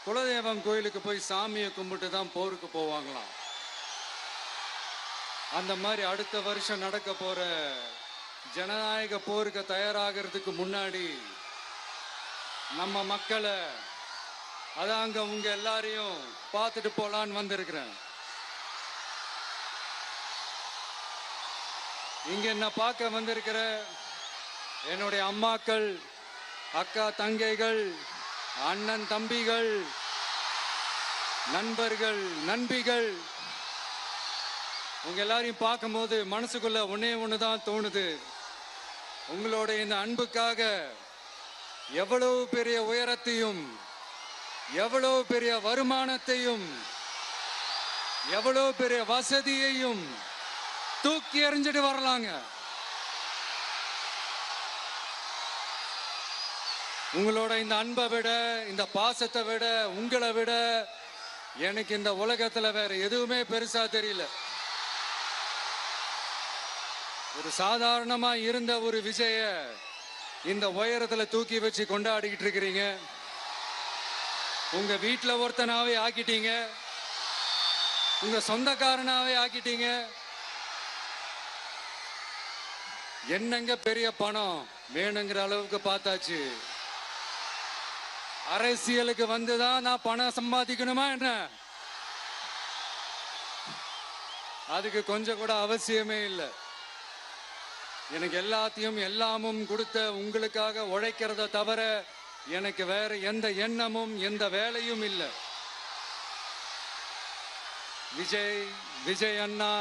குலதெய்வம் கோயிலுக்கு போய் சாமியை கும்பிட்டு தான் போருக்கு போவாங்களாம். அந்த மாதிரி அடுத்த வருஷம் நடக்க போற ஜனநாயக போருக்கு தயாராகிறதுக்கு முன்னாடி நம்ம மக்களை அதாங்க உங்க எல்லாரையும் பார்த்துட்டு போலான்னு வந்திருக்கிறேன். இங்க என்ன பார்க்க வந்திருக்கிற என்னுடைய அம்மாக்கள், அக்கா தங்கைகள், அண்ணன் தம்பிகள், நண்பர்கள், நண்பிகள், உங்க எல்லாரையும் பார்க்கும்போது மனசுக்குள்ள ஒன்னே ஒண்ணுதான் தோணுது. உங்களோட இந்த அன்புக்காக எவ்வளவு பெரிய உயரத்தையும், எவ்வளவு பெரிய வருமானத்தையும், எவ்வளவு பெரிய வசதியையும் தூக்கி எறிஞ்சிட்டு வரலாங்க. உங்களோட இந்த அன்பை விட, இந்த பாசத்தை விட, உங்களை விட எனக்கு இந்த உலகத்துல வேற எதுவுமே பெருசா தெரியல. ஒரு சாதாரணமா இருந்த ஒரு விஜய இந்த உயரத்துல தூக்கி வச்சு கொண்டாடிக்கிட்டு இருக்கிறீங்க. உங்க வீட்டுல ஒருத்தனாவே ஆக்கிட்டீங்க, உங்க சொந்தக்காரனாவே ஆக்கிட்டீங்க. என்னங்க பெரிய பணம் வேணுங்கிற அளவுக்கு பார்த்தாச்சு. அரசியலுக்கு வந்துதான் நான் பணம் சம்பாதிக்கணுமா என்ன? அதுக்கு கொஞ்சம் கூட அவசியமே இல்லை. எனக்கு எல்லாத்தையும் எல்லாமும் கொடுத்த உங்களுக்காக உழைக்கிறத தவிர எனக்கு வேற எந்த எண்ணமும் எந்த வேலையும் இல்லை. விஜய், விஜய் அண்ணா,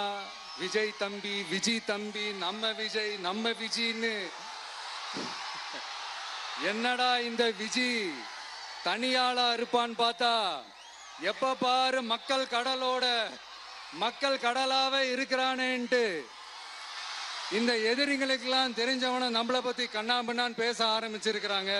விஜய் தம்பி, விஜய் தம்பி, நம்ம விஜய், நம்ம விஜய்ன்னு என்னடா இந்த விஜய் தனியாளா இருப்பான்னு பார்த்தா எப்ப பாரு மக்கள் கடலோட மக்கள் கடலாவே இருக்கிறானேன்ட்டு இந்த எதிரிகளுக்கெல்லாம் தெரிஞ்சவன நம்மளை பத்தி கண்ணாபின்னான்னு பேச ஆரம்பிச்சிருக்கிறாங்க.